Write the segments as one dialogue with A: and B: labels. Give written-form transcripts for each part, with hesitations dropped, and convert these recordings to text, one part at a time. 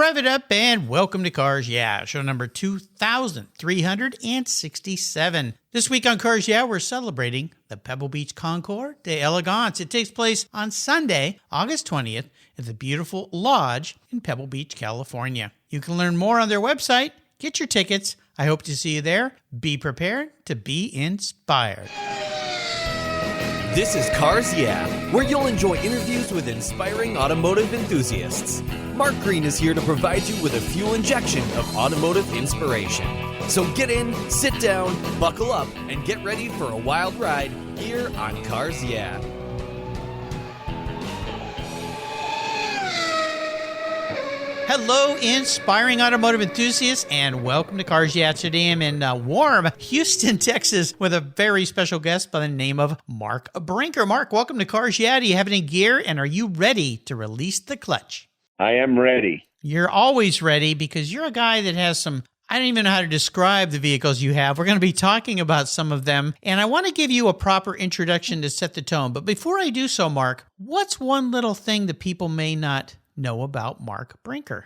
A: Rev it up and welcome to Cars Yeah, show number 2367. This week on Cars Yeah, we're celebrating the Pebble Beach Concours d'Elegance. It takes place on Sunday, August 20th at the beautiful Lodge in Pebble Beach, California. You can learn more on their website. Get your tickets. I hope to see you there. Be prepared to be inspired.
B: This is Cars Yeah, where you'll enjoy interviews with inspiring automotive enthusiasts. Mark Green is here to provide you with a fuel injection of automotive inspiration. So get in, sit down, buckle up, and get ready for a wild ride here on Cars Yeah.
A: Hello, inspiring automotive enthusiasts, and welcome to Cars Yeah. Today I'm in warm Houston, Texas, with a very special guest by the name of Mark Brinker. Mark, welcome to Cars Yeah. Do you have any gear, and are you ready to release the clutch?
C: I am ready.
A: You're always ready because you're a guy that has some, I don't even know how to describe the vehicles you have. We're going to be talking about some of them, and I want to give you a proper introduction to set the tone. But before I do so, Mark, what's one little thing that people may not know about Mark Brinker?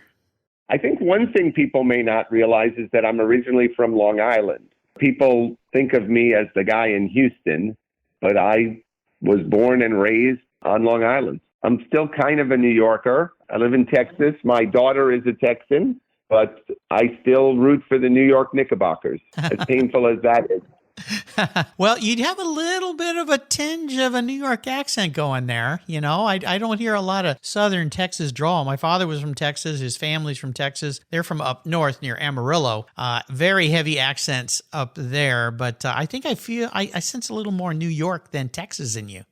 C: I think one thing people may not realize is that I'm originally from Long Island. People think of me as the guy in Houston, but I was born and raised on Long Island. I'm still kind of a New Yorker. I live in Texas. My daughter is a Texan, but I still root for the New York Knickerbockers, as painful as that is.
A: Well, you'd have a little bit of a tinge of a New York accent going there. You know, I don't hear a lot of Southern Texas drawl. My father was from Texas. His family's from Texas. They're from up north near Amarillo. Very heavy accents up there. But I think I sense a little more New York than Texas in you.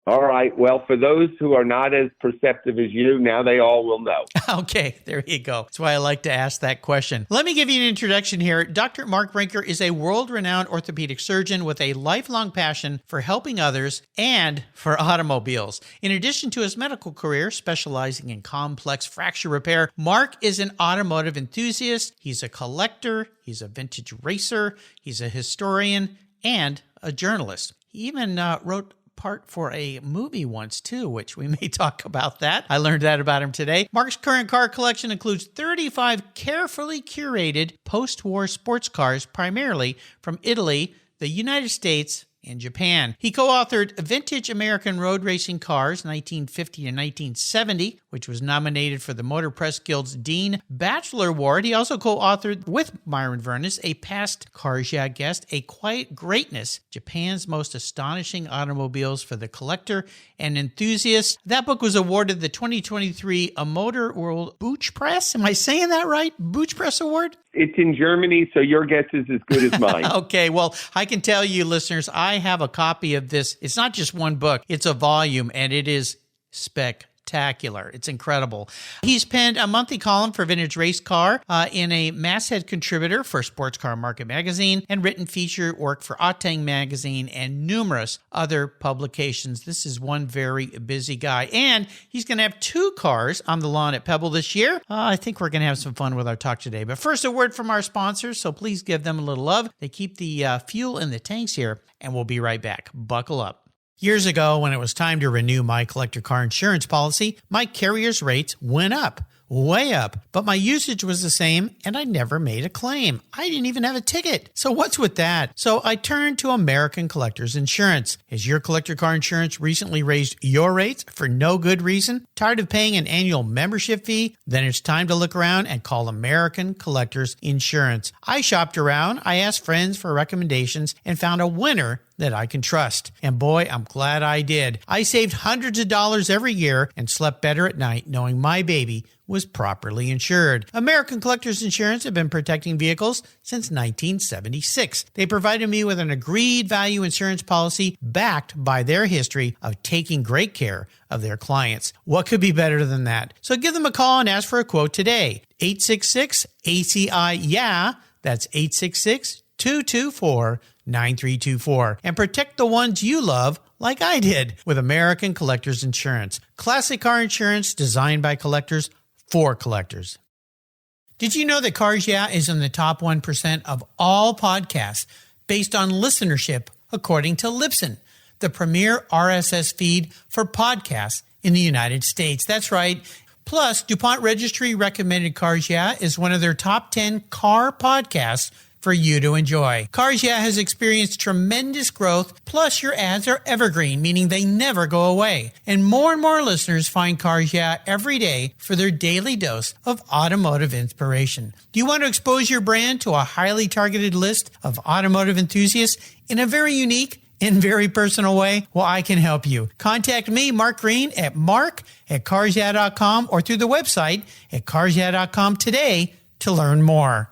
C: All right. Well, for those who are not as perceptive as you, now they all will know.
A: Okay, there you go. That's why I like to ask that question. Let me give you an introduction here. Dr. Mark Brinker is a world-renowned orthopedic surgeon with a lifelong passion for helping others and for automobiles. In addition to his medical career specializing in complex fracture repair, Mark is an automotive enthusiast. He's a collector. He's a vintage racer. He's a historian and a journalist. He even wrote part for a movie once too, which we may talk about that. I learned that about him today. Mark's current car collection includes 35 carefully curated post-war sports cars, primarily from Italy, the United States, and Japan. He co-authored Vintage American Road Racing Cars 1950 to 1970, which was nominated for the Motor Press Guild's Dean Bachelor Award. He also co-authored with Myron Vernis, a past Cars Yeah guest, A Quiet Greatness, Japan's Most Astonishing Automobiles for the Collector and Enthusiast. That book was awarded the 2023 A Motor World Booch Press. Am I saying that right? Booch Press Award?
C: It's in Germany, so your guess is as good as mine.
A: Okay, well, I can tell you, listeners, I have a copy of this. It's not just one book, it's a volume, and it is spectacular. It's incredible. He's penned a monthly column for Vintage Race Car in a masthead contributor for Sports Car Market magazine, and written feature work for Octane magazine and numerous other publications. This is one very busy guy, and he's going to have 2 cars on the lawn at Pebble this year. I think we're going to have some fun with our talk today. But first, a word from our sponsors, so please give them a little love. They keep the fuel in the tanks here, and we'll be right back. Buckle up. Years ago, when it was time to renew my collector car insurance policy, my carrier's rates went up, way up, but my usage was the same and I never made a claim. I didn't even have a ticket. So what's with that? So I turned to American Collectors Insurance. Has your collector car insurance recently raised your rates for no good reason? Tired of paying an annual membership fee? Then it's time to look around and call American Collectors Insurance. I shopped around, I asked friends for recommendations, and found a winner that I can trust. And boy, I'm glad I did. I saved hundreds of dollars every year and slept better at night knowing my baby was properly insured. American Collectors Insurance have been protecting vehicles since 1976. They provided me with an agreed value insurance policy backed by their history of taking great care of their clients. What could be better than that? So give them a call and ask for a quote today. 866-ACI-YEAH. That's 866-224-9324. And protect the ones you love like I did with American Collectors Insurance. Classic car insurance designed by collectors for collectors. Did you know that Cars Yeah is in the top 1% of all podcasts based on listenership according to Libsyn, the premier RSS feed for podcasts in the United States? That's right. Plus, DuPont Registry recommended Cars Yeah is one of their top 10 car podcasts for you to enjoy. Cars Yeah has experienced tremendous growth, plus your ads are evergreen, meaning they never go away. And more listeners find Cars Yeah every day for their daily dose of automotive inspiration. Do you want to expose your brand to a highly targeted list of automotive enthusiasts in a very unique and very personal way? Well, I can help you. Contact me, Mark Green, at mark@carsyeah.com or through the website at carsyeah.com today to learn more.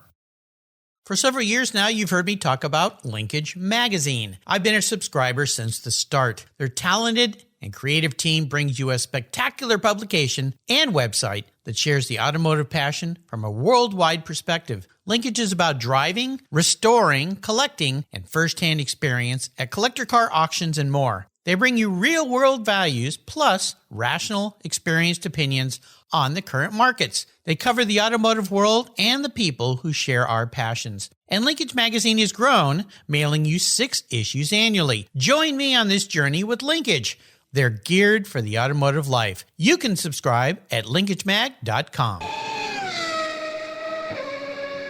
A: For several years now, you've heard me talk about Linkage Magazine. I've been a subscriber since the start. Their talented and creative team brings you a spectacular publication and website that shares the automotive passion from a worldwide perspective. Linkage is about driving, restoring, collecting, and first-hand experience at collector car auctions and more. They bring you real-world values plus rational, experienced opinions on the current markets. They cover the automotive world and the people who share our passions. And Linkage Magazine has grown, mailing you 6 issues annually. Join me on this journey with Linkage. They're geared for the automotive life. You can subscribe at linkagemag.com.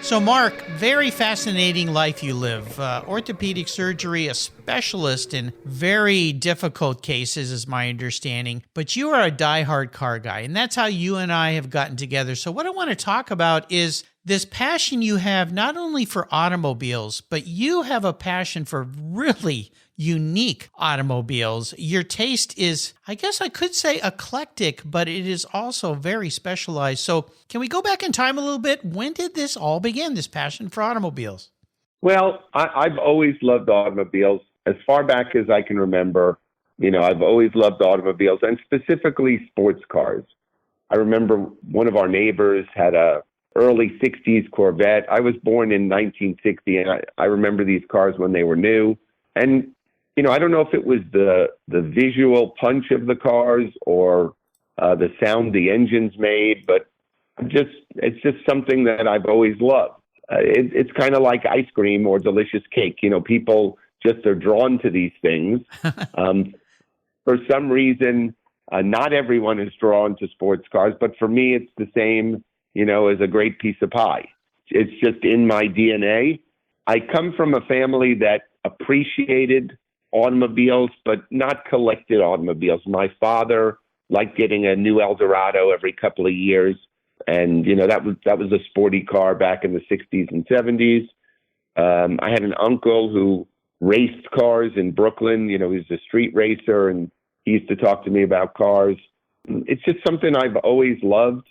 A: So, Mark, very fascinating life you live. Orthopedic surgery, a specialist in very difficult cases, is my understanding. But you are a diehard car guy, and that's how you and I have gotten together. So what I want to talk about is this passion you have not only for automobiles, but you have a passion for really unique automobiles. Your taste is, I guess I could say, eclectic, but it is also very specialized. So can we go back in time a little bit? When did this all begin, this passion for automobiles?
C: Well, I've always loved automobiles. As far back as I can remember, I've always loved automobiles and specifically sports cars. I remember one of our neighbors had a early 60s Corvette. I was born in 1960, and I remember these cars when they were new. And I don't know if it was the visual punch of the cars or the sound the engines made, but it's just something that I've always loved. It's kind of like ice cream or delicious cake. People just are drawn to these things. For some reason, not everyone is drawn to sports cars, but for me, it's the same, as a great piece of pie. It's just in my DNA. I come from a family that appreciated automobiles, but not collected automobiles. My father liked getting a new Eldorado every couple of years. And, that was a sporty car back in the 60s and 70s. I had an uncle who raced cars in Brooklyn. He was a street racer, and he used to talk to me about cars. It's just something I've always loved.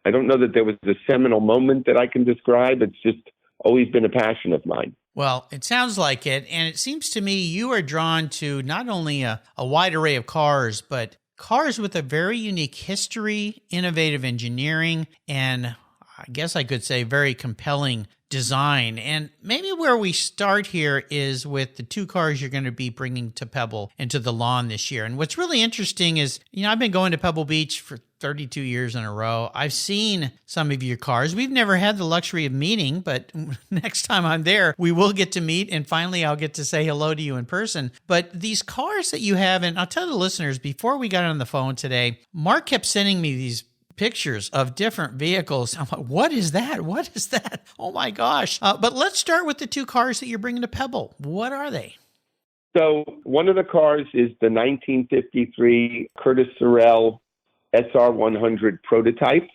C: I don't know that there was a seminal moment that I can describe. It's just always been a passion of mine.
A: Well, it sounds like it. And it seems to me you are drawn to not only a wide array of cars, but cars with a very unique history, innovative engineering, and I guess I could say very compelling design. And maybe where we start here is with the 2 cars you're going to be bringing to Pebble and to the lawn this year. And what's really interesting is, I've been going to Pebble Beach for 32 years in a row. I've seen some of your cars. We've never had the luxury of meeting, but next time I'm there, we will get to meet, and finally I'll get to say hello to you in person. But these cars that you have, and I'll tell the listeners, before we got on the phone today, Mark kept sending me these pictures of different vehicles. I'm like, what is that? What is that? Oh my gosh. But let's start with the 2 cars that you're bringing to Pebble. What are they?
C: So one of the cars is the 1953 Curtis Sorrell SR100 prototype,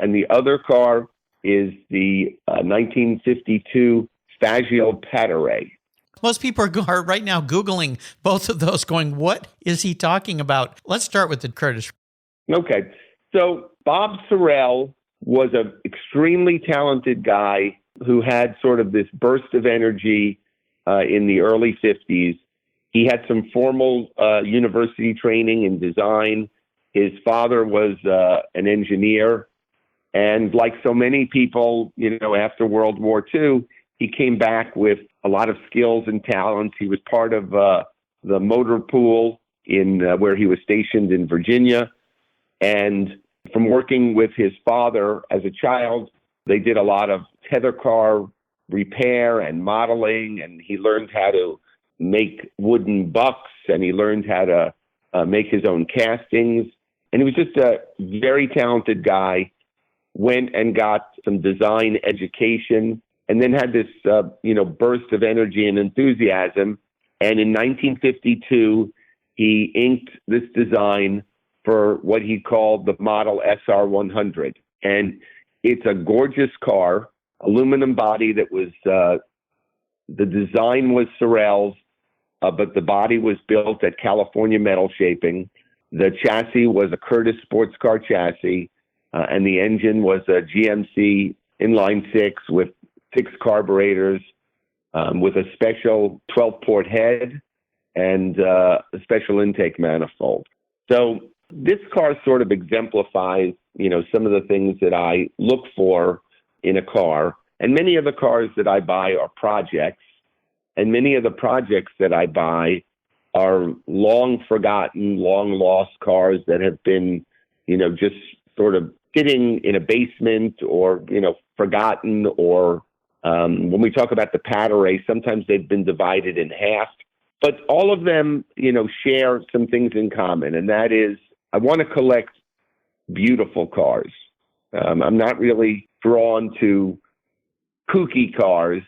C: and the other car is the 1952 Fascial Pateray.
A: Most people are right now Googling both of those going, what is he talking about? Let's start with the Curtis.
C: Okay. So Bob Sorrell was an extremely talented guy who had sort of this burst of energy in the early 50s. He had some formal university training in design. His father was an engineer. And like so many people, after World War II, he came back with a lot of skills and talents. He was part of the motor pool where he was stationed in Virginia. And from working with his father as a child, they did a lot of tether car repair and modeling, and he learned how to make wooden bucks, and he learned how to make his own castings. And he was just a very talented guy, went and got some design education, and then had this, burst of energy and enthusiasm. And in 1952, he inked this design for what he called the model SR100. And it's a gorgeous car, aluminum body that was, the design was Sorel's, but the body was built at California Metal Shaping. The chassis was a Curtis sports car chassis, and the engine was a GMC inline six with 6 carburetors, with a special 12-port head and a special intake manifold. So this car sort of exemplifies, some of the things that I look for in a car. And many of the cars that I buy are projects, and many of the projects that I buy are long forgotten, long lost cars that have been, just sort of sitting in a basement or, forgotten, or when we talk about the pad array, sometimes they've been divided in half. But all of them, share some things in common, and that is I want to collect beautiful cars. I'm not really drawn to kooky cars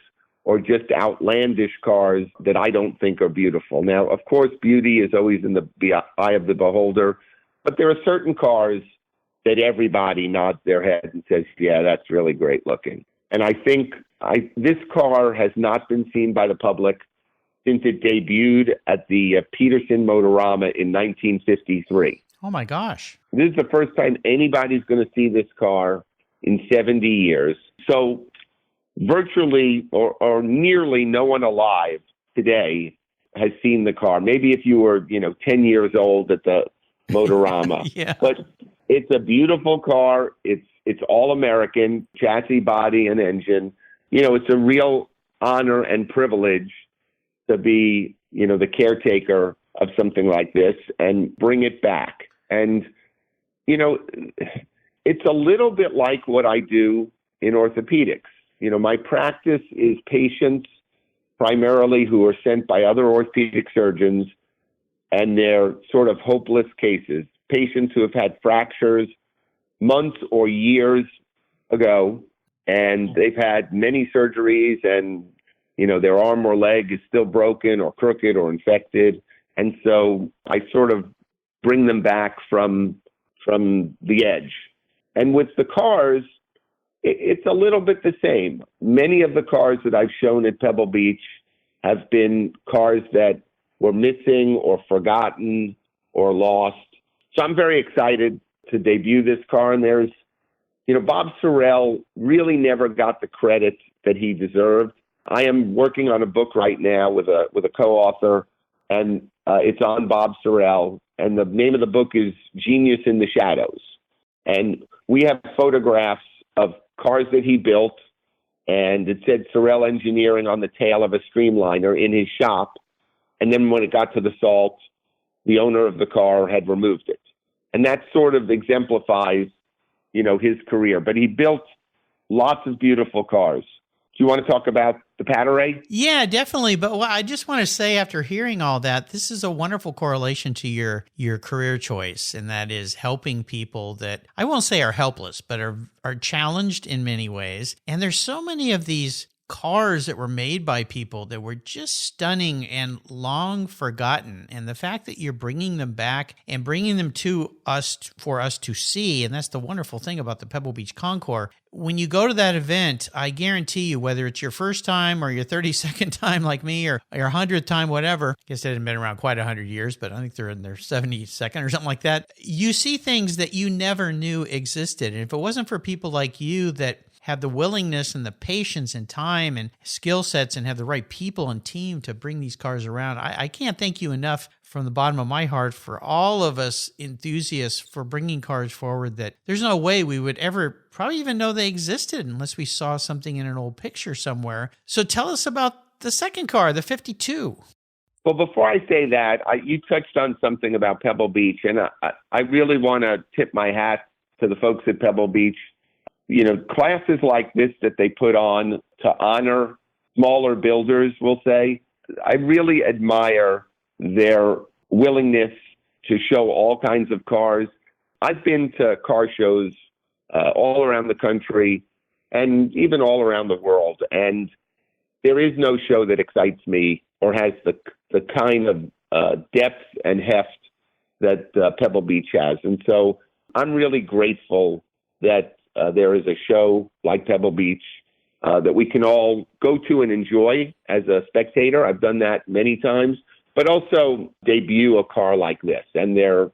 C: or just outlandish cars that I don't think are beautiful. Now, of course, beauty is always in the eye of the beholder, but there are certain cars that everybody nods their head and says, yeah, that's really great looking. And I think this car has not been seen by the public since it debuted at the Peterson Motorama in 1953.
A: Oh, my gosh.
C: This is the first time anybody's going to see this car in 70 years. So virtually or nearly no one alive today has seen the car. Maybe if you were, 10 years old at the Motorama.
A: Yeah.
C: But it's a beautiful car. It's all American, chassis, body, and engine. It's a real honor and privilege to be, the caretaker of something like this and bring it back. And, it's a little bit like what I do in orthopedics. My practice is patients primarily who are sent by other orthopedic surgeons, and they're sort of hopeless cases, patients who have had fractures months or years ago, and they've had many surgeries, and, their arm or leg is still broken or crooked or infected. And so I sort of bring them back from the edge. And with the cars, it's a little bit the same. Many of the cars that I've shown at Pebble Beach have been cars that were missing or forgotten or lost. So I'm very excited to debut this car. And there's, Bob Sorel really never got the credit that he deserved. I am working on a book right now with a co-author, and it's on Bob Sorel. And the name of the book is Genius in the Shadows. And we have photographs of cars that he built, and it said Sorel Engineering on the tail of a streamliner in his shop. And then when it got to the salt, the owner of the car had removed it. And that sort of exemplifies, his career. But he built lots of beautiful cars. Do you want to talk about the pad array?
A: Yeah, definitely. But I just want to say, after hearing all that, this is a wonderful correlation to your career choice, and that is helping people that I won't say are helpless, but are challenged in many ways. And there's so many of these cars that were made by people that were just stunning and long forgotten. And the fact that you're bringing them back and bringing them to us for us to see, and that's the wonderful thing about the Pebble Beach Concours. When you go to that event, I guarantee you, whether it's your first time or your 32nd time like me or your 100th time, whatever, I guess they haven't been around quite 100 years, but I think they're in their 72nd or something like that. You see things that you never knew existed. And if it wasn't for people like you that have the willingness and the patience and time and skill sets and have the right people and team to bring these cars around, I can't thank you enough from the bottom of my heart for all of us enthusiasts for bringing cars forward that there's no way we would ever probably even know they existed unless we saw something in an old picture somewhere. So tell us about the second car, the 52.
C: Well, before I say that, you touched on something about Pebble Beach, and I really want to tip my hat to the folks at Pebble Beach. Classes like this that they put on to honor smaller builders, we'll say, I really admire their willingness to show all kinds of cars. I've been to car shows all around the country and even all around the world. And there is no show that excites me or has the kind of depth and heft that Pebble Beach has. And so I'm really grateful that there is a show like Pebble Beach that we can all go to and enjoy as a spectator. I've done that many times, but also debut a car like this. And they're,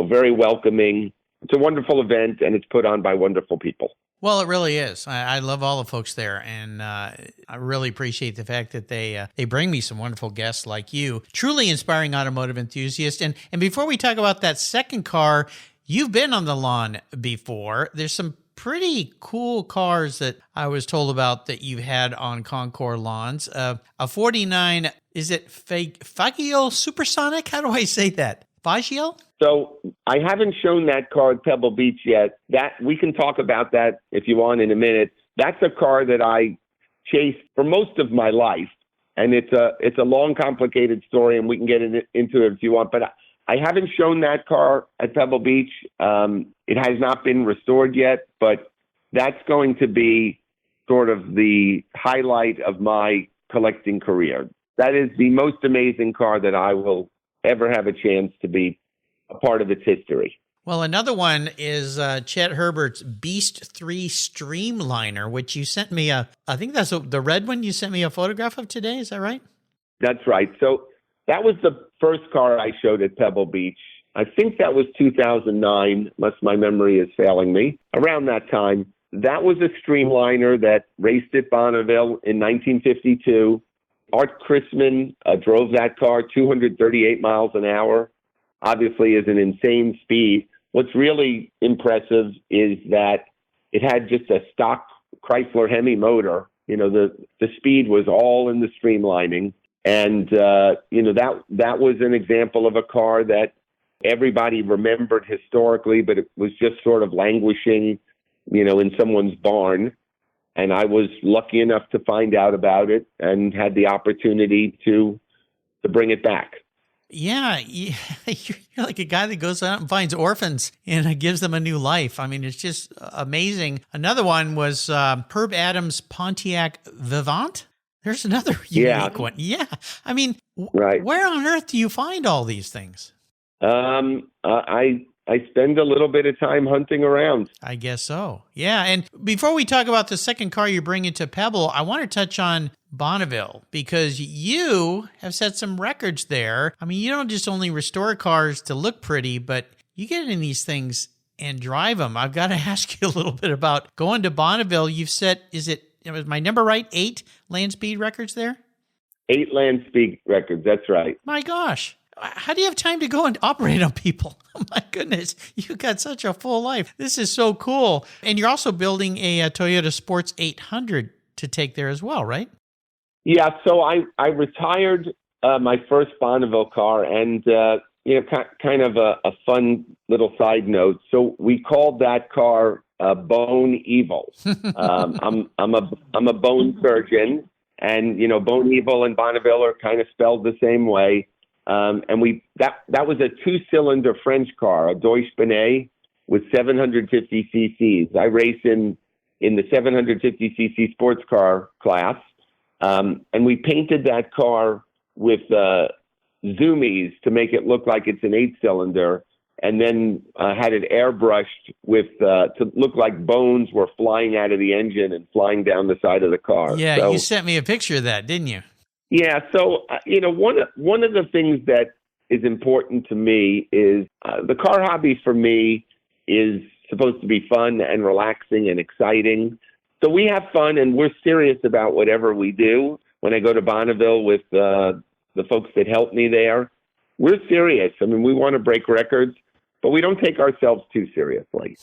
C: very welcoming. It's a wonderful event, and it's put on by wonderful people.
A: Well, it really is. I love all the folks there, and I really appreciate the fact that they bring me some wonderful guests like you, truly inspiring automotive enthusiasts. And before we talk about that second car, you've been on the lawn before. There's some pretty cool cars that I was told about that you've had on Concours lawns. A 49, is it Fascial Supersonic? How do I say that? Fascial?
C: So I haven't shown that car at Pebble Beach yet. That we can talk about that if you want in a minute. That's a car that I chased for most of my life, and it's a long, complicated story, and we can get into it if you want. But I haven't shown that car at Pebble Beach. It has not been restored yet, but that's going to be sort of the highlight of my collecting career. That is the most amazing car that I will ever have a chance to be a part of its history.
A: Well, another one is Chet Herbert's Beast 3 Streamliner, which you sent me I think that's the red one you sent me a photograph of today. Is that right?
C: That's right. So that was the first car I showed at Pebble Beach. I think that was 2009, unless my memory is failing me. Around that time, that was a Streamliner that raced at Bonneville in 1952. Art Chrisman drove that car 238 miles an hour. Obviously is an insane speed. What's really impressive is that it had just a stock Chrysler Hemi motor. The speed was all in the streamlining. And, that was an example of a car that everybody remembered historically, but it was just sort of languishing, in someone's barn. And I was lucky enough to find out about it and had the opportunity to bring it back.
A: Yeah, you're like a guy that goes out and finds orphans and gives them a new life. I mean, it's just amazing. Another one was Herb Adams' Pontiac Vivant. There's another unique one. Yeah. I mean,
C: right.
A: Where on earth do you find all these things?
C: I spend a little bit of time hunting around.
A: I guess so. Yeah. And before we talk about the second car you're bringing to Pebble, I want to touch on Bonneville because you have set some records there. I mean, you don't just only restore cars to look pretty, but you get in these things and drive them. I've got to ask you a little bit about going to Bonneville. You've set, was my number right? 8 land speed records there?
C: 8 land speed records. That's right.
A: My gosh. How do you have time to go and operate on people? Oh my goodness, you've got such a full life. This is so cool. And you're also building a Toyota Sports 800 to take there as well, right?
C: Yeah, so I retired my first Bonneville car, and kind of a fun little side note. So we called that car Bone Evil. I'm a bone surgeon, and Bone Evil and Bonneville are kind of spelled the same way. And that was a 2-cylinder French car, a Deutsch Bonnet with 750 cc's. I race in the 750 cc sports car class. And we painted that car with zoomies to make it look like it's an 8-cylinder, and then had it airbrushed to look like bones were flying out of the engine and flying down the side of the car.
A: Yeah,
C: so,
A: you sent me a picture of that, didn't you?
C: Yeah. So, one of the things that is important to me is the car hobby for me is supposed to be fun and relaxing and exciting. So we have fun and we're serious about whatever we do. When I go to Bonneville with the folks that help me there, we're serious. I mean, we want to break records, but we don't take ourselves too seriously.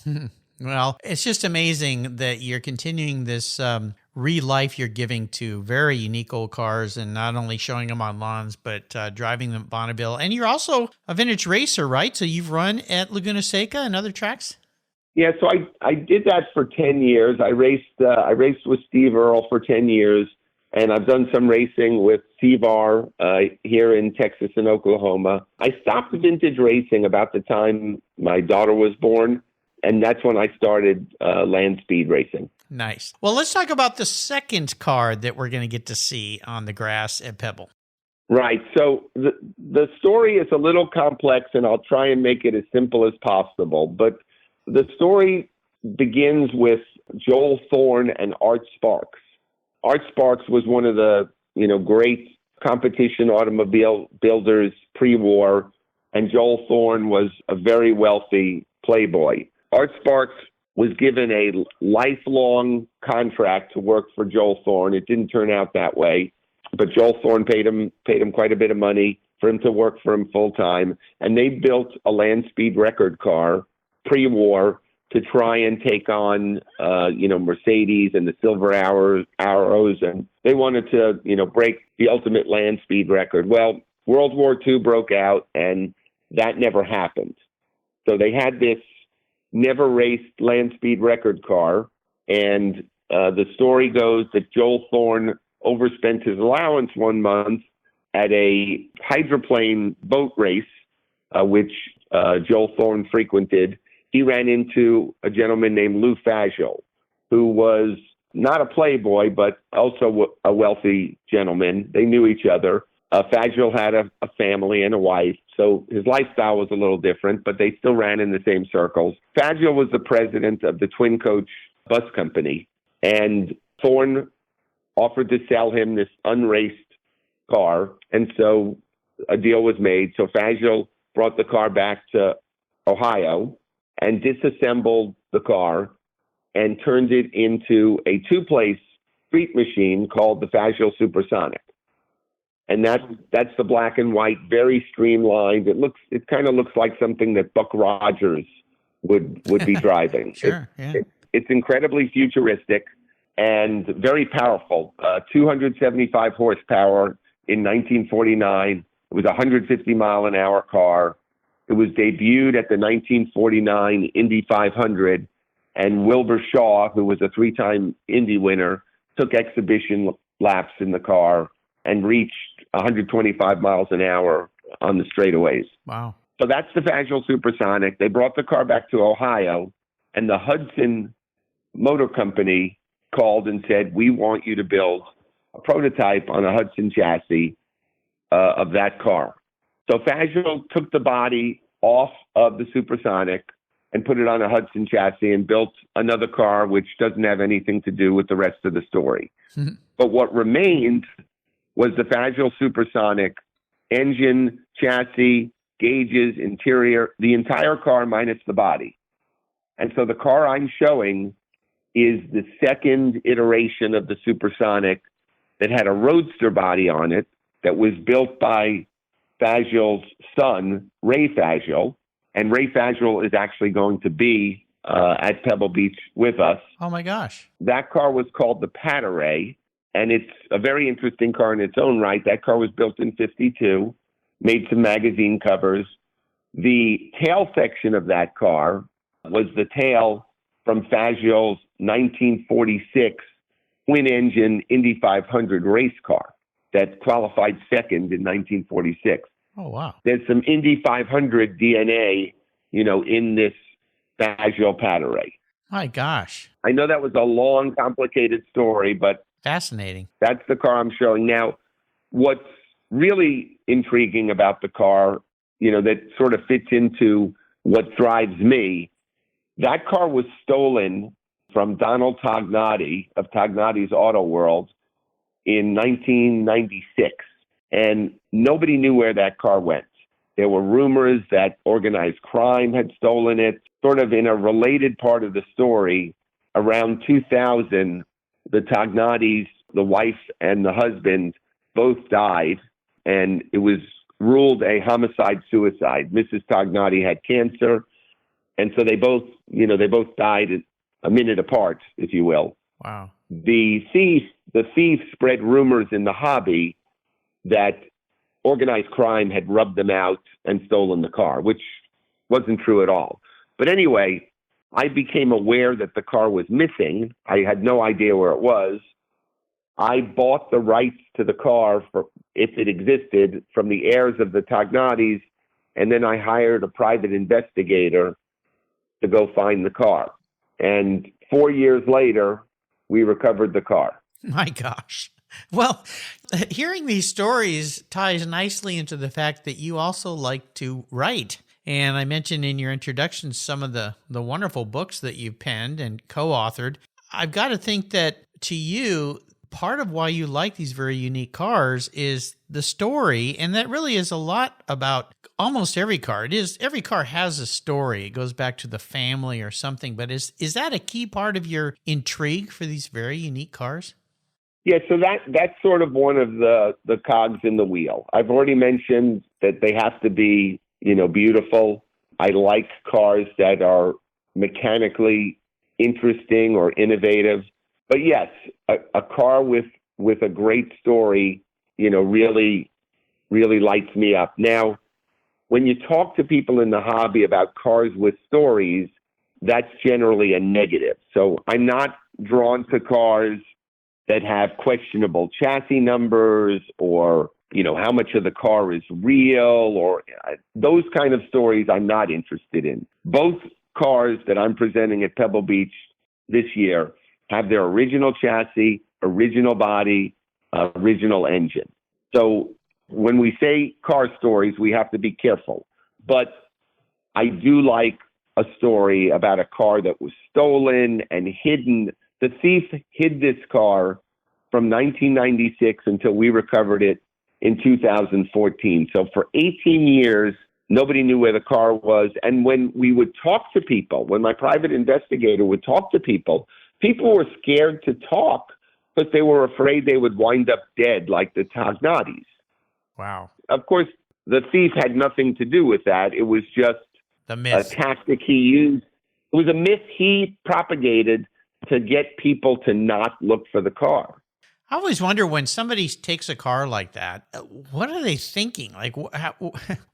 A: Well, it's just amazing that you're continuing this re-life you're giving to very unique old cars and not only showing them on lawns, but driving them at Bonneville. And you're also a vintage racer, right? So you've run at Laguna Seca and other tracks?
C: Yeah, so I did that for 10 years. I raced with Steve Earle for 10 years. And I've done some racing with C-Bar here in Texas and Oklahoma. I stopped vintage racing about the time my daughter was born, and that's when I started land speed racing.
A: Nice. Well, let's talk about the second car that we're going to get to see on the grass at Pebble.
C: Right. So the story is a little complex, and I'll try and make it as simple as possible. But the story begins with Joel Thorne and Art Sparks. Art Sparks was one of the, great competition automobile builders pre-war, and Joel Thorne was a very wealthy playboy. Art Sparks was given a lifelong contract to work for Joel Thorne. It didn't turn out that way, but Joel Thorne paid him quite a bit of money for him to work for him full time, and they built a land speed record car pre-war to try and take on, Mercedes and the Silver Arrows, and they wanted to, break the ultimate land speed record. Well, World War II broke out, and that never happened. So they had this never raced land speed record car, and the story goes that Joel Thorne overspent his allowance one month at a hydroplane boat race, which Joel Thorne frequented. He ran into a gentleman named Lou Fascial, who was not a playboy, but also a wealthy gentleman. They knew each other. Fascial had a family and a wife, so his lifestyle was a little different, but they still ran in the same circles. Fascial was the president of the Twin Coach Bus Company, and Thorne offered to sell him this unraced car, and so a deal was made. So Fascial brought the car back to Ohio and disassembled the car and turned it into a two-place street machine called the Fascial Supersonic. And that's the black and white, very streamlined. It kind of looks like something that Buck Rogers would be driving.
A: Sure,
C: it's incredibly futuristic and very powerful. 275 horsepower in 1949. It was a 150-mile-an-hour car. It was debuted at the 1949 Indy 500, and Wilbur Shaw, who was a three-time Indy winner, took exhibition laps in the car and reached 125 miles an hour on the straightaways.
A: Wow.
C: So that's the Fascial Supersonic. They brought the car back to Ohio, and the Hudson Motor Company called and said, we want you to build a prototype on a Hudson chassis of that car. So Fascial took the body off of the Supersonic and put it on a Hudson chassis and built another car, which doesn't have anything to do with the rest of the story.
A: Mm-hmm.
C: But what remained was the Fascial Supersonic engine, chassis, gauges, interior, the entire car minus the body. And so the car I'm showing is the second iteration of the Supersonic that had a roadster body on it that was built by Fascial's son, Ray Fascial. And Ray Fascial is actually going to be at Pebble Beach with us.
A: Oh, my gosh.
C: That car was called the Pataray, and it's a very interesting car in its own right. That car was built in 52, made some magazine covers. The tail section of that car was the tail from Fascial's 1946 twin-engine Indy 500 race car that qualified second in 1946.
A: Oh, wow.
C: There's some Indy 500 DNA, in this Fascial Pataray.
A: My gosh.
C: I know that was a long, complicated story, but
A: Fascinating.
C: that's the car I'm showing. Now, what's really intriguing about the car, that sort of fits into what drives me, that car was stolen from Donald Tognati of Tognati's Auto World in 1996. And nobody knew where that car went. There were rumors that organized crime had stolen it. Sort of in a related part of the story, around 2000, the Tognatis, the wife and the husband, both died, and it was ruled a homicide-suicide. Mrs. Tognati had cancer, and so they both died a minute apart, if you will.
A: Wow.
C: The thief spread rumors in the hobby that organized crime had rubbed them out and stolen the car, which wasn't true at all. But anyway, I became aware that the car was missing. I had no idea where it was. I bought the rights to the car, for, if it existed, from the heirs of the Tognatis, and then I hired a private investigator to go find the car. And 4 years later, we recovered the car.
A: My gosh. Well, hearing these stories ties nicely into the fact that you also like to write. And I mentioned in your introduction some of the wonderful books that you've penned and co-authored. I've got to think that to you, part of why you like these very unique cars is the story. And that really is a lot about almost every car. Every car has a story. It goes back to the family or something. But is that a key part of your intrigue for these very unique cars?
C: Yeah, so that's sort of one of the cogs in the wheel. I've already mentioned that they have to be, beautiful. I like cars that are mechanically interesting or innovative. But yes, a car with a great story, really, really lights me up. Now, when you talk to people in the hobby about cars with stories, that's generally a negative. So I'm not drawn to cars that have questionable chassis numbers or, how much of the car is real or those kind of stories I'm not interested in. Both cars that I'm presenting at Pebble Beach this year have their original chassis, original body, original engine. So when we say car stories, we have to be careful. But I do like a story about a car that was stolen and hidden. The thief hid this car from 1996 until we recovered it in 2014. So for 18 years, nobody knew where the car was. And when we would talk to people, when my private investigator would talk to people, people were scared to talk because they were afraid they would wind up dead like the Tognatis.
A: Wow.
C: Of course, the thief had nothing to do with that. It was just
A: the myth.
C: A tactic he used. It was a myth he propagated to get people to not look for the car.
A: I always wonder when somebody takes a car like that, what are they thinking? Like,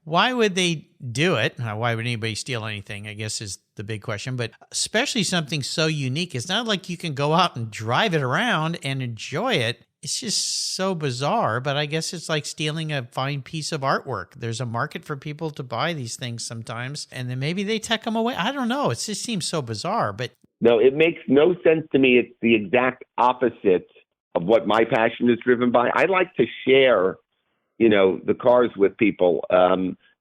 A: why would they do it? Why would anybody steal anything, I guess is the big question. But especially something so unique. It's not like you can go out and drive it around and enjoy it. It's just so bizarre. But I guess it's like stealing a fine piece of artwork. There's a market for people to buy these things sometimes. And then maybe they take them away. I don't know. It just seems so bizarre. But
C: no, it makes no sense to me. It's the exact opposite of what my passion is driven by. I like to share, the cars with people.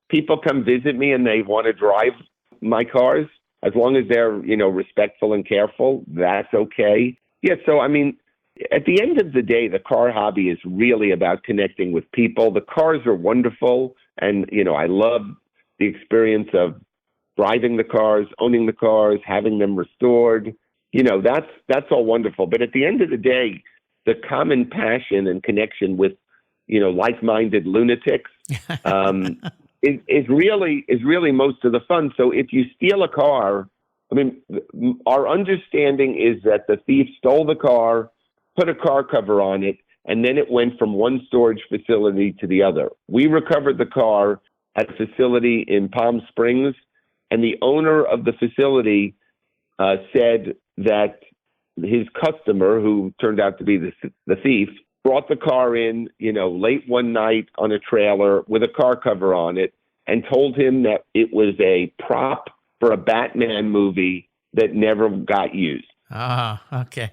C: People come visit me and they want to drive my cars. As long as they're, respectful and careful, that's okay. Yeah, so, at the end of the day, the car hobby is really about connecting with people. The cars are wonderful, and, I love the experience of driving the cars, owning the cars, having them restored. That's all wonderful. But at the end of the day, the common passion and connection with, like-minded lunatics is really most of the fun. So if you steal a car, our understanding is that the thief stole the car, put a car cover on it, and then it went from one storage facility to the other. We recovered the car at a facility in Palm Springs, and the owner of the facility said that his customer, who turned out to be the thief, brought the car in, late one night on a trailer with a car cover on it and told him that it was a prop for a Batman movie that never got used.
A: Ah, okay.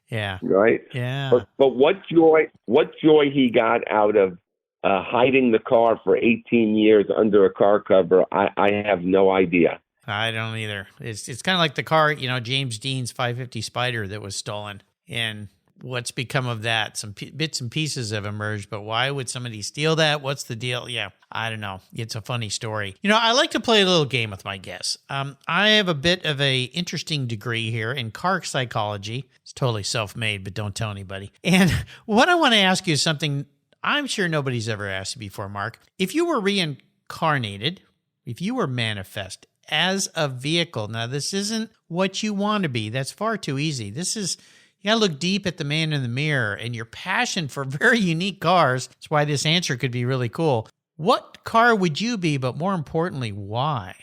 A: Yeah.
C: Right?
A: Yeah.
C: But what joy he got out of hiding the car for 18 years under a car cover, I have no idea.
A: I don't either. It's kind of like the car, James Dean's 550 Spider that was stolen. And what's become of that? Some bits and pieces have emerged, but why would somebody steal that? What's the deal? Yeah, I don't know. It's a funny story. I like to play a little game with my guests. I have a bit of a interesting degree here in car psychology. It's totally self-made, but don't tell anybody. And what I want to ask you is something I'm sure nobody's ever asked you before, Mark. If you were reincarnated, if you were manifest as a vehicle, now this isn't what you want to be. That's far too easy. This is, you gotta look deep at the man in the mirror and your passion for very unique cars. That's why this answer could be really cool. What car would you be, but more importantly, why?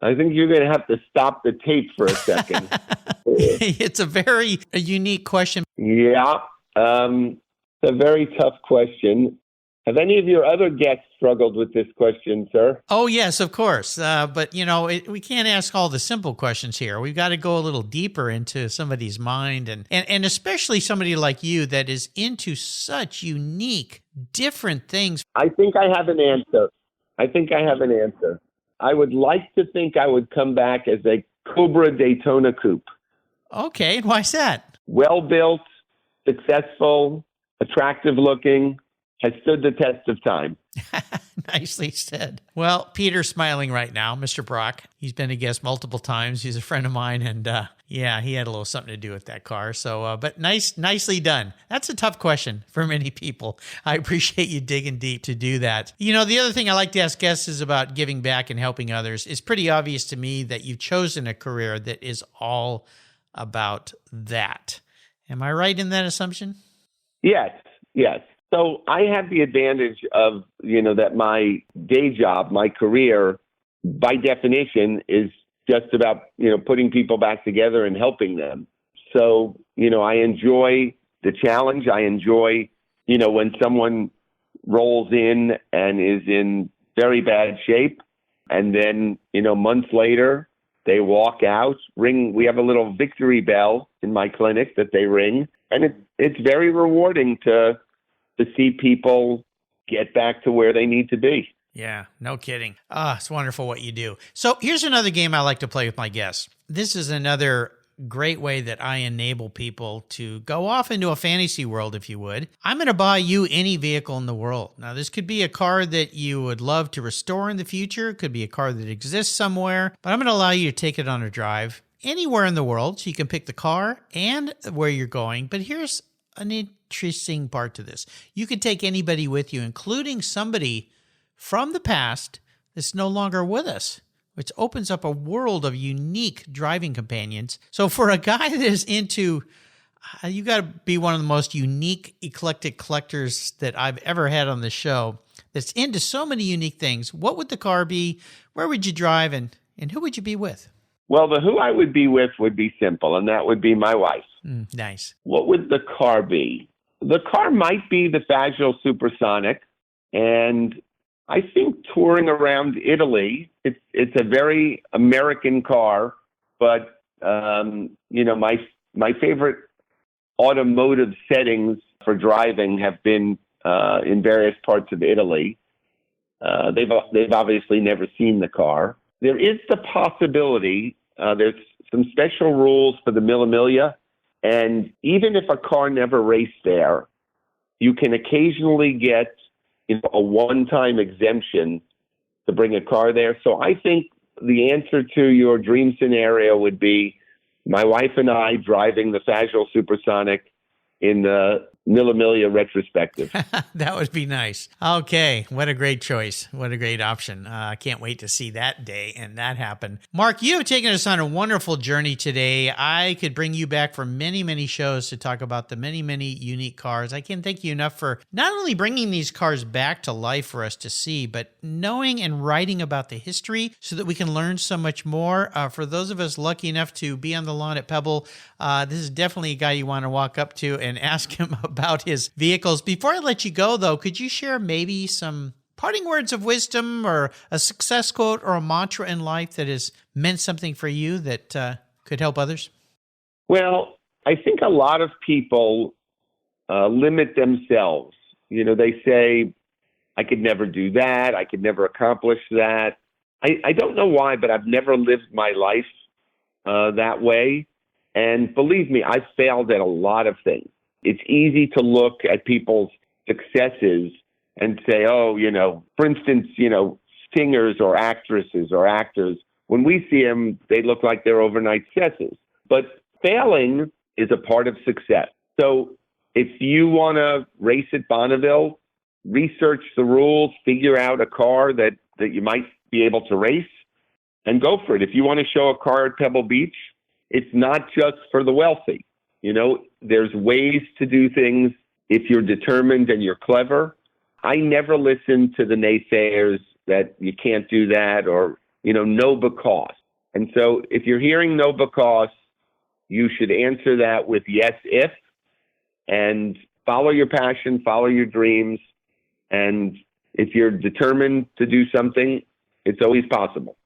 C: I think you're going to have to stop the tape for a second.
A: It's a very unique question.
C: Yeah. It's a very tough question. Have any of your other guests struggled with this question, sir?
A: Oh, yes, of course. But, we can't ask all the simple questions here. We've got to go a little deeper into somebody's mind and especially somebody like you that is into such unique, different things.
C: I think I have an answer. I would like to think I would come back as a Cobra Daytona coupe.
A: Okay, and why's that?
C: Well-built, successful, attractive looking, has stood the test of time.
A: Nicely said. Well, Peter's smiling right now, Mr. Brock. He's been a guest multiple times. He's a friend of mine, and he had a little something to do with that car. So, but nicely done. That's a tough question for many people. I appreciate you digging deep to do that. The other thing I like to ask guests is about giving back and helping others. It's pretty obvious to me that you've chosen a career that is all about that. Am I right in that assumption?
C: Yes. So I have the advantage of, that my day job, my career, by definition, is just about, putting people back together and helping them. So, I enjoy the challenge. I enjoy, when someone rolls in and is in very bad shape. And then, months later, they walk out, ring. We have a little victory bell in my clinic that they ring. And it's very rewarding to see people get back to where they need to be.
A: Yeah, no kidding. It's wonderful what you do. So here's another game I like to play with my guests. This is another great way that I enable people to go off into a fantasy world, if you would. I'm going to buy you any vehicle in the world. Now, this could be a car that you would love to restore in the future. It could be a car that exists somewhere, but I'm going to allow you to take it on a drive anywhere in the world. So you can pick the car and where you're going. But here's an interesting part to this. You can take anybody with you, including somebody from the past that's no longer with us, which opens up a world of unique driving companions. So for a guy that is into, you got to be one of the most unique, eclectic collectors that I've ever had on the show that's into so many unique things. What would the car be? Where would you drive? And who would you be with?
C: Well, the who I would be with would be simple, and that would be my wife.
A: Nice.
C: What would the car be? The car might be the Fascial Supersonic, and I think touring around Italy, it's a very American car, but my favorite automotive settings for driving have been in various parts of Italy. They've obviously never seen the car. There is the possibility. There's some special rules for the Mille Miglia, and even if a car never raced there, you can occasionally get a one-time exemption to bring a car there. So I think the answer to your dream scenario would be my wife and I driving the Fascial Supersonic in the Mille Miglia retrospective.
A: That would be nice. Okay. What a great choice. What a great option. I can't wait to see that day and that happen. Mark, you have taken us on a wonderful journey today. I could bring you back for many, many shows to talk about the many, many unique cars. I can't thank you enough for not only bringing these cars back to life for us to see, but knowing and writing about the history so that we can learn so much more. For those of us lucky enough to be on the lawn at Pebble, this is definitely a guy you want to walk up to and ask him about his vehicles. Before I let you go, though, could you share maybe some parting words of wisdom or a success quote or a mantra in life that has meant something for you that could help others?
C: Well, I think a lot of people limit themselves. They say, I could never do that. I could never accomplish that. I don't know why, but I've never lived my life that way. And believe me, I've failed at a lot of things. It's easy to look at people's successes and say, for instance, singers or actresses or actors, when we see them, they look like they're overnight successes. But failing is a part of success. So if you want to race at Bonneville, research the rules, figure out a car that you might be able to race, and go for it. If you want to show a car at Pebble Beach, it's not just for the wealthy. There's ways to do things if you're determined and you're clever. I never listen to the naysayers that you can't do that or, no because. And so if you're hearing no because, you should answer that with yes, if, and follow your passion, follow your dreams. And if you're determined to do something, it's always possible.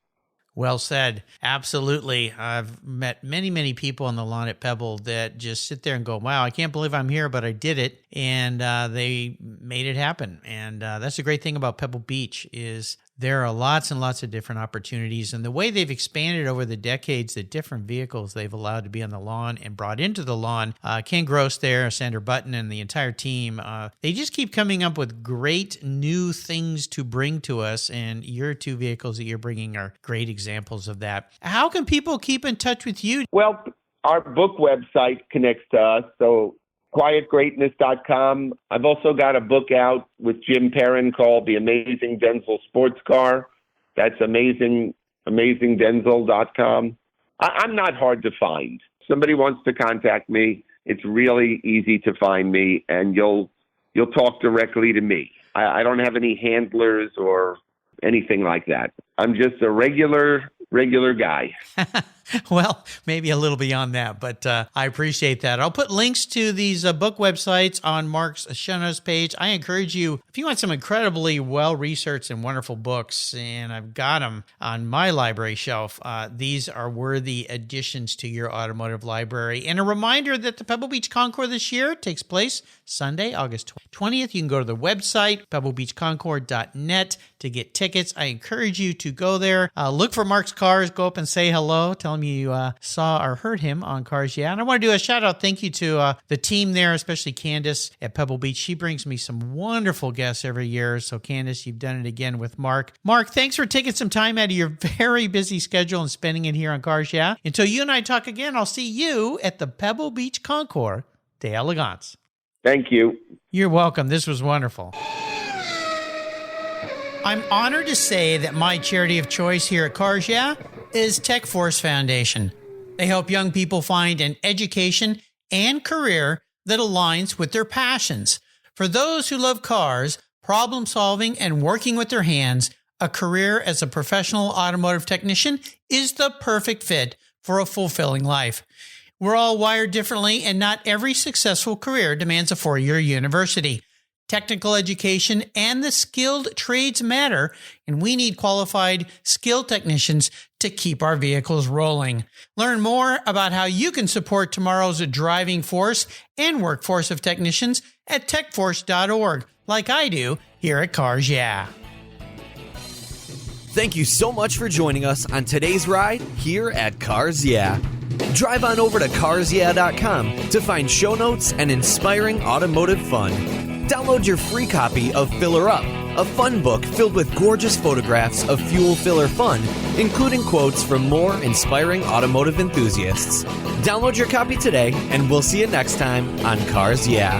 A: Well said. Absolutely. I've met many, many people on the lawn at Pebble that just sit there and go, wow, I can't believe I'm here, but I did it. And they made it happen. And that's the great thing about Pebble Beach is there are lots and lots of different opportunities. And the way they've expanded over the decades, the different vehicles they've allowed to be on the lawn and brought into the lawn, Ken Gross there, Sandra Button, and the entire team, they just keep coming up with great new things to bring to us. And your two vehicles that you're bringing are great examples of that. How can people keep in touch with you?
C: Well, our book website connects to us. So quietgreatness.com. I've also got a book out with Jim Perrin called The Amazing Denzel Sports Car. That's amazingdenzel.com. I'm not hard to find. Somebody wants to contact me, it's really easy to find me, and you'll talk directly to me. I don't have any handlers or anything like that. I'm just a regular guy.
A: Well, maybe a little beyond that, but I appreciate that. I'll put links to these book websites on Mark's show notes page. I encourage you, if you want some incredibly well-researched and wonderful books, and I've got them on my library shelf, these are worthy additions to your automotive library. And a reminder that the Pebble Beach Concours this year takes place Sunday, August 20th. You can go to the website, pebblebeachconcours.net, to get tickets. I encourage you to go there. Look for Mark's Cars. Go up and say hello. Tell him you saw or heard him on Cars Yeah. And I want to do a shout out thank you to the team there, especially Candace at Pebble Beach. She brings me some wonderful guests every year. So Candace, you've done it again with Mark. Mark, thanks for taking some time out of your very busy schedule and spending it here on Cars Yeah. Until you and I talk again, I'll see you at the Pebble Beach Concours d'Elegance.
C: Thank you.
A: You're welcome. This was wonderful. I'm honored to say that my charity of choice here at Cars Yeah is Tech Force Foundation. They help young people find an education and career that aligns with their passions. For those who love cars, problem solving, and working with their hands, a career as a professional automotive technician is the perfect fit for a fulfilling life. We're all wired differently, and not every successful career demands a 4-year university. Technical education and the skilled trades matter, and we need qualified, skilled technicians to keep our vehicles rolling. Learn more about how you can support tomorrow's driving force and workforce of technicians at techforce.org, like I do here at Cars Yeah.
B: Thank you so much for joining us on today's ride here at Cars Yeah. Drive on over to carsyeah.com to find show notes and inspiring automotive fun. Download your free copy of Filler Up, a fun book filled with gorgeous photographs of fuel filler fun, including quotes from more inspiring automotive enthusiasts. Download your copy today, and we'll see you next time on Cars Yeah.